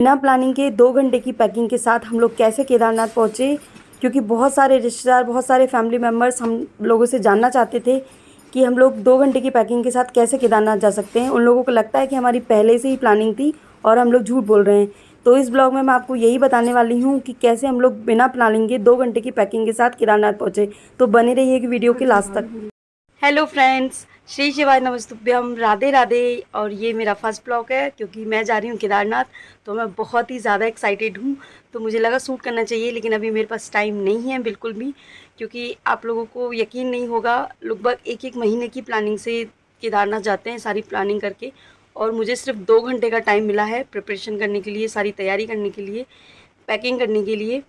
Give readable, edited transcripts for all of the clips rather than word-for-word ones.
बिना प्लानिंग के 2 घंटे की पैकिंग के साथ हम लोग कैसे केदारनाथ पहुँचे, क्योंकि बहुत सारे रिश्तेदार, बहुत सारे फैमिली मेम्बर्स हम लोगों से जानना चाहते थे कि हम लोग 2 घंटे की पैकिंग के साथ कैसे केदारनाथ जा सकते हैं। उन लोगों को लगता है कि हमारी पहले से ही प्लानिंग थी और हम लोग झूठ बोल रहे हैं। तो इस ब्लॉग में मैं आपको यही बताने वाली हूँ कि कैसे हम लोग बिना प्लानिंग के 2 घंटे की पैकिंग के साथ केदारनाथ पहुँचे। तो बने रहिए कि वीडियो के लास्ट तक। हेलो फ्रेंड्स, श्री शिवाय नमस्तुभ्यम, राधे राधे। और ये मेरा फर्स्ट ब्लॉग है क्योंकि मैं जा रही हूँ केदारनाथ, तो मैं बहुत ही ज़्यादा एक्साइटेड हूँ। तो मुझे लगा शूट करना चाहिए, लेकिन अभी मेरे पास टाइम नहीं है बिल्कुल भी, क्योंकि आप लोगों को यकीन नहीं होगा, लगभग एक महीने की प्लानिंग से केदारनाथ जाते हैं, सारी प्लानिंग करके। और मुझे सिर्फ 2 घंटे का टाइम मिला है प्रिपरेशन करने के लिए, सारी तैयारी करने के लिए, पैकिंग करने के लिए,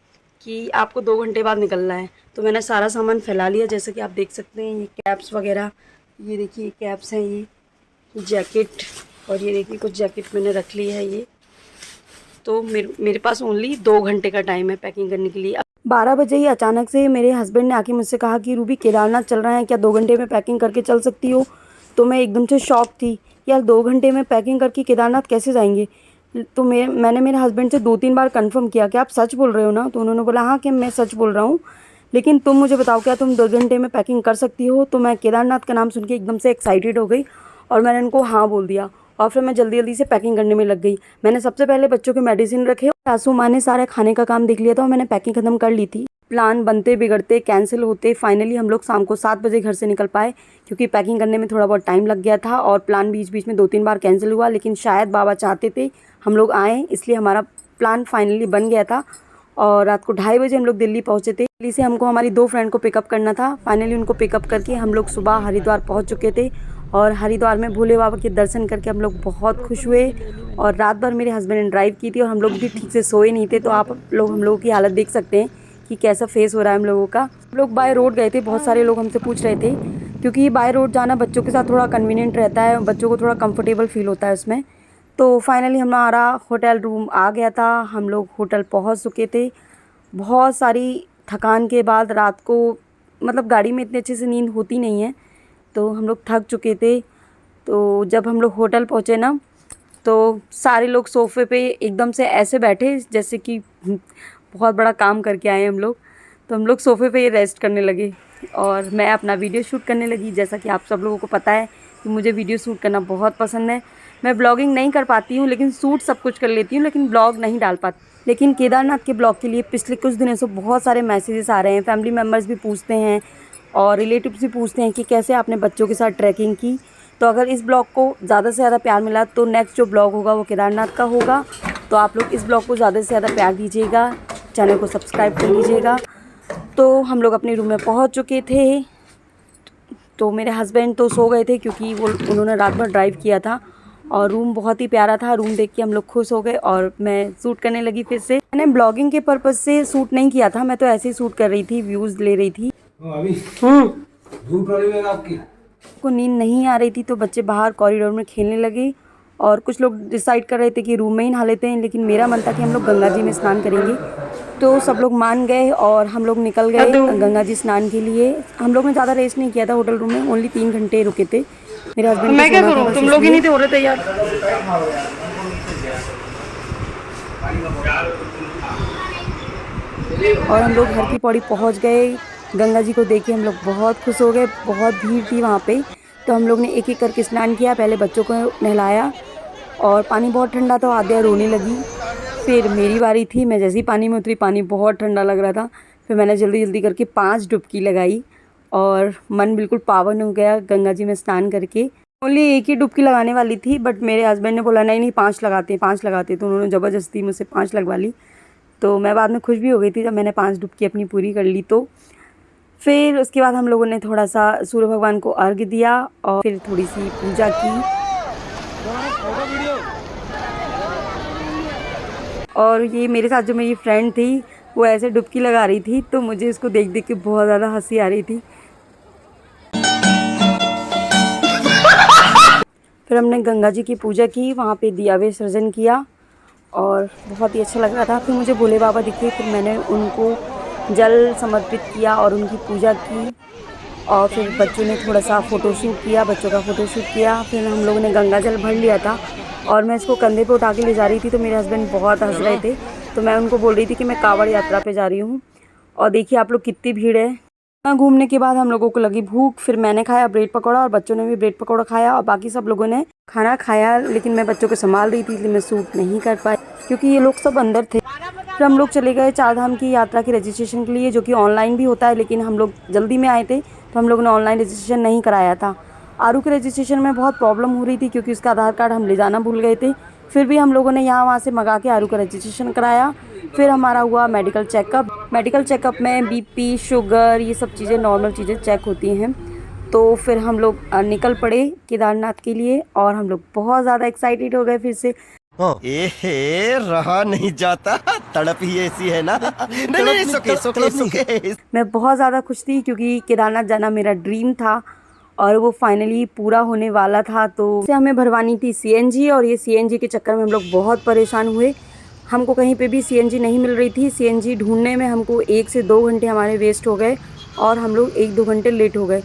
कि आपको 2 घंटे बाद निकलना है। तो मैंने सारा सामान फैला लिया, जैसे कि आप देख सकते हैं। ये कैप्स वगैरह, ये देखिए कैप्स हैं, ये जैकेट, और ये देखिए कुछ जैकेट मैंने रख ली है। ये तो मेरे पास ओनली 2 घंटे का टाइम है पैकिंग करने के लिए। 12 बजे ही अचानक से मेरे हस्बैंड ने आके मुझसे कहा कि रूबी केदारनाथ चल रहा है, क्या 2 घंटे में पैकिंग करके चल सकती हो? तो मैं एकदम से शॉक थी, यार 2 घंटे में पैकिंग करके केदारनाथ कैसे जाएंगे? तो मैंने मेरे हस्बैंड से 2-3 बार कंफर्म किया कि आप सच बोल रहे हो ना? तो उन्होंने बोला हाँ कि मैं सच बोल रहा हूँ, लेकिन तुम मुझे बताओ क्या तुम 2 घंटे में पैकिंग कर सकती हो? तो मैं केदारनाथ का नाम सुन के एकदम से एक्साइटेड हो गई और मैंने उनको हाँ बोल दिया। और फिर मैं जल्दी जल्दी से पैकिंग करने में लग गई। मैंने सबसे पहले बच्चों के मेडिसिन रखे, सासू माँ ने सारे खाने का काम देख लिया था और मैंने पैकिंग ख़त्म कर ली थी। प्लान बनते बिगड़ते कैंसिल होते फाइनली हम लोग शाम को 7 बजे घर से निकल पाए, क्योंकि पैकिंग करने में थोड़ा बहुत टाइम लग गया था और प्लान बीच बीच में 2-3 बार कैंसिल हुआ, लेकिन शायद बाबा चाहते थे हम लोग आएँ, इसलिए हमारा प्लान फाइनली बन गया था। और रात को 2:30 बजे हम लोग दिल्ली पहुँचे थे। दिल्ली से हमको हमारी 2 फ्रेंड को पिकअप करना था। फाइनली उनको पिकअप करके हम लोग सुबह हरिद्वार पहुँच चुके थे और हरिद्वार में भोले बाबा के दर्शन करके हम लोग बहुत खुश हुए। और रात भर मेरे हस्बैंड ने ड्राइव की थी और हम लोग भी ठीक से सोए नहीं थे, तो आप लोग हम लोगों की हालत देख सकते हैं कि कैसा फेस हो रहा है हम लोगों का। हम लोग बाय रोड गए थे, बहुत सारे लोग हमसे पूछ रहे थे, क्योंकि बाय रोड जाना बच्चों के साथ थोड़ा कन्वीनियंट रहता है, बच्चों को थोड़ा कंफर्टेबल फील होता है उसमें। तो फाइनली हमारा होटल रूम आ गया था, हम लोग होटल पहुँच चुके थे। बहुत सारी थकान के बाद रात को, मतलब गाड़ी में इतने अच्छे से नींद होती नहीं है, तो हम लोग थक चुके थे। तो जब हम लोग होटल पहुँचे ना, तो सारे लोग सोफ़े पे एकदम से ऐसे बैठे जैसे कि बहुत बड़ा काम करके आए हम लोग। तो हम लोग सोफ़े पे रेस्ट करने लगे और मैं अपना वीडियो शूट करने लगी। जैसा कि आप सब लोगों को पता है कि मुझे वीडियो शूट करना बहुत पसंद है। मैं ब्लॉगिंग नहीं कर पाती हूँ, लेकिन शूट सब कुछ कर लेती हूँ, लेकिन ब्लॉग नहीं डाल पाती। लेकिन केदारनाथ के ब्लॉग के लिए पिछले कुछ दिनों से बहुत सारे मैसेजेस आ रहे हैं। फैमिली मेम्बर्स भी पूछते हैं और रिलेटिव्स भी पूछते हैं कि कैसे आपने बच्चों के साथ ट्रैकिंग की। तो अगर इस ब्लॉग को ज़्यादा से ज़्यादा प्यार मिला तो नेक्स्ट जो ब्लॉग होगा वो केदारनाथ का होगा। तो आप लोग इस ब्लॉग को ज़्यादा से ज़्यादा प्यार दीजिएगा, चैनल को सब्सक्राइब कर लीजिएगा। तो हम लोग अपने रूम में पहुंच चुके थे। तो मेरे हस्बैंड तो सो गए थे क्योंकि उन्होंने रात भर ड्राइव किया था, और रूम बहुत ही प्यारा था। रूम देख के हम लोग खुश हो गए और मैं शूट करने लगी फिर से। मैंने ब्लॉगिंग के पर्पज़ से शूट नहीं किया था, मैं तो ऐसे ही शूट कर रही थी, व्यूज़ ले रही थी। को नींद नहीं आ रही थी, तो बच्चे बाहर कॉरिडोर में खेलने लगे और कुछ लोग डिसाइड कर रहे थे कि रूम में ही नहा लेते हैं, लेकिन मेरा मन था कि हम लोग गंगा जी में स्नान करेंगे। तो सब लोग मान गए और हम लोग निकल गए गंगा जी स्नान के लिए। हम लोग ने ज़्यादा रेस्ट नहीं किया था होटल रूम में, ओनली 3 घंटे रुके थे। मेरे हस्बैंड मैं क्या करूँ, तुम लोग ही नहीं थे हो रहे थे यार। और हम लोग हर की पौड़ी पहुँच गए। गंगा जी को देख के हम लोग बहुत खुश हो गए, बहुत भीड़ थी वहाँ पे। तो हम लोग ने एक एक करके स्नान किया। पहले बच्चों को नहलाया और पानी बहुत ठंडा था, आद्या रोने लगी। फिर मेरी बारी थी, मैं जैसे ही पानी में उतरी, पानी बहुत ठंडा लग रहा था। फिर मैंने जल्दी जल्दी करके 5 डुबकी लगाई और मन बिल्कुल पावन हो गया गंगा जी में स्नान करके। ओनली एक ही डुबकी लगाने वाली थी, बट मेरे हस्बैंड ने बोला नहीं नहीं 5 लगाते 5 लगाते, तो उन्होंने ज़बरदस्ती मुझसे 5 लगवा ली। तो मैं बाद में खुश भी हो गई थी जब मैंने 5 डुबकी अपनी पूरी कर ली। तो फिर उसके बाद हम लोगों ने थोड़ा सा सूर्य भगवान को अर्घ्य दिया और फिर थोड़ी सी पूजा की। और ये मेरे साथ जो मेरी फ्रेंड थी वो ऐसे डुबकी लगा रही थी, तो मुझे इसको देख देख के बहुत ज़्यादा हंसी आ रही थी। फिर हमने गंगा जी की पूजा की, वहाँ पे दिया विसर्जन किया और बहुत ही अच्छा लग रहा था। फिर मुझे भोले बाबा दिखे, फिर मैंने उनको जल समर्पित किया और उनकी पूजा की। और फिर बच्चों ने थोड़ा सा फ़ोटोशूट किया, बच्चों का फ़ोटोशूट किया। फिर हम लोगों ने गंगा जल भर लिया था और मैं इसको कंधे पे उठा के ले जा रही थी, तो मेरे हस्बैंड बहुत हंस रहे थे। तो मैं उनको बोल रही थी कि मैं कांवड़ यात्रा पे जा रही हूँ। और देखिए आप लोग कितनी भीड़ है। वहाँ घूमने के बाद हम लोगों को लगी भूख, फिर मैंने खाया ब्रेड पकौड़ा और बच्चों ने भी ब्रेड पकौड़ा खाया और बाकी सब लोगों ने खाना खाया। लेकिन मैं बच्चों को संभाल रही थी, इसलिए मैं शूट नहीं कर पाई क्योंकि ये लोग सब अंदर थे। फिर हम लोग चले गए चार धाम की यात्रा के रजिस्ट्रेशन के लिए, जो कि ऑनलाइन भी होता है, लेकिन हम लोग जल्दी में आए थे तो हम लोगों ने ऑनलाइन रजिस्ट्रेशन नहीं कराया था। आरू के रजिस्ट्रेशन में बहुत प्रॉब्लम हो रही थी क्योंकि उसका आधार कार्ड हम ले जाना भूल गए थे। फिर भी हम लोगों ने यहाँ वहाँ से मंगा के आरू का रजिस्ट्रेशन कराया। फिर हमारा हुआ मेडिकल चेकअप। मेडिकल चेकअप में बीपी, शुगर, ये सब चीज़ें, नॉर्मल चीज़ें चेक होती हैं। तो फिर हम लोग निकल पड़े केदारनाथ के लिए और हम लोग बहुत ज़्यादा एक्साइटेड हो गए फिर से। एहे, रहा नहीं जाता, तड़प ही ऐसी है ना। नहीं नहीं, सुके। मैं बहुत ज़्यादा खुश थी क्योंकि केदारनाथ जाना मेरा ड्रीम था और वो फाइनली पूरा होने वाला था। तो से हमें भरवानी थी सीएनजी और ये सीएनजी के चक्कर में हम लोग बहुत परेशान हुए। हमको कहीं पे भी सीएनजी नहीं मिल रही थी। सीएनजी ढूंढने में हमको 1 से 2 घंटे हमारे वेस्ट हो गए और हम लोग 1-2 घंटे लेट हो गए।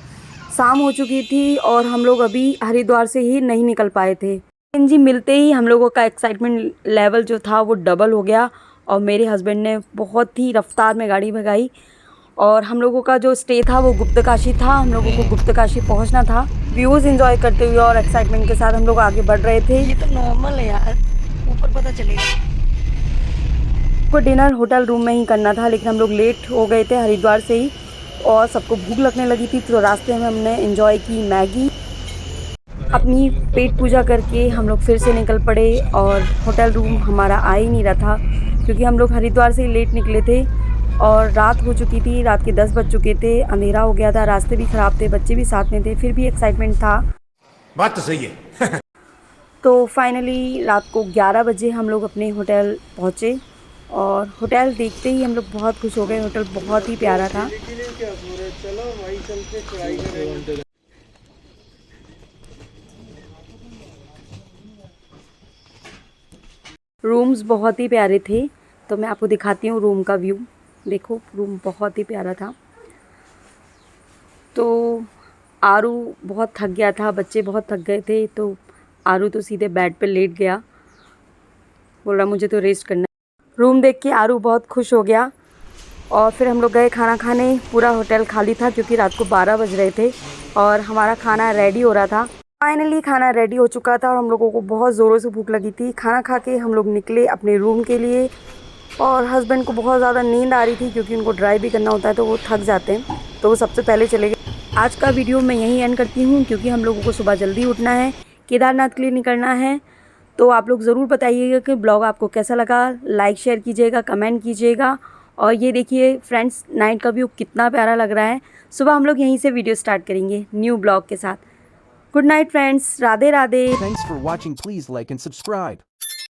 शाम हो चुकी थी और हम लोग अभी हरिद्वार से ही नहीं निकल पाए थे। सीएनजी मिलते ही हम लोगों का एक्साइटमेंट लेवल जो था वो डबल हो गया और मेरे हस्बैंड ने बहुत ही रफ्तार में गाड़ी भगाई। और हम लोगों का जो स्टे था वो गुप्तकाशी था। हम लोगों को गुप्तकाशी पहुंचना था। व्यूज़ एंजॉय करते हुए और एक्साइटमेंट के साथ हम लोग आगे बढ़ रहे थे। ये तो नॉर्मल है यार, ऊपर पता चलेगा। को डिनर होटल रूम में ही करना था, लेकिन हम लोग लेट हो गए थे हरिद्वार से ही और सबको भूख लगने लगी थी। तो रास्ते में हमने एंजॉय की मैगी। अपनी पेट पूजा करके हम लोग फिर से निकल पड़े और होटल रूम हमारा आ ही नहीं रहा था क्योंकि हम लोग हरिद्वार से ही लेट निकले थे और रात हो चुकी थी। रात के 10 बज चुके थे, अंधेरा हो गया था, रास्ते भी ख़राब थे, बच्चे भी साथ में थे, फिर भी एक्साइटमेंट था। बात तो सही है। तो फाइनली रात को 11 बजे हम लोग अपने होटल पहुँचे और होटल देखते ही हम लोग बहुत खुश हो गए। होटल बहुत ही प्यारा था। रूम्स बहुत ही प्यारे थे, तो मैं आपको दिखाती हूँ रूम का व्यू। देखो रूम बहुत ही प्यारा था। तो आरू बहुत थक गया था, बच्चे बहुत थक गए थे, तो आरू तो सीधे बेड पर लेट गया, बोल रहा मुझे तो रेस्ट करना है। रूम देख के आरू बहुत खुश हो गया और फिर हम लोग गए खाना खाने। पूरा होटल खाली था क्योंकि रात को 12 बज रहे थे और हमारा खाना रेडी हो रहा था। फाइनली खाना रेडी हो चुका था और हम लोगों को बहुत ज़ोरों से भूख लगी थी। खाना खा के हम लोग निकले अपने रूम के लिए और हस्बैंड को बहुत ज़्यादा नींद आ रही थी क्योंकि उनको ड्राइव भी करना होता है तो वो थक जाते हैं, तो वो सबसे पहले चले गए। आज का वीडियो मैं यहीं एंड करती हूँ क्योंकि हम लोगों को सुबह जल्दी उठना है, केदारनाथ के लिए निकलना है। तो आप लोग ज़रूर बताइएगा कि ब्लॉग आपको कैसा लगा। लाइक शेयर कीजिएगा, कमेंट कीजिएगा। और ये देखिए फ्रेंड्स, नाइट का व्यू कितना प्यारा लग रहा है। सुबह हम लोग यहीं से वीडियो स्टार्ट करेंगे न्यू ब्लॉग के साथ। Good night friends, Radhe Radhe. Thanks for watching. Please like and subscribe.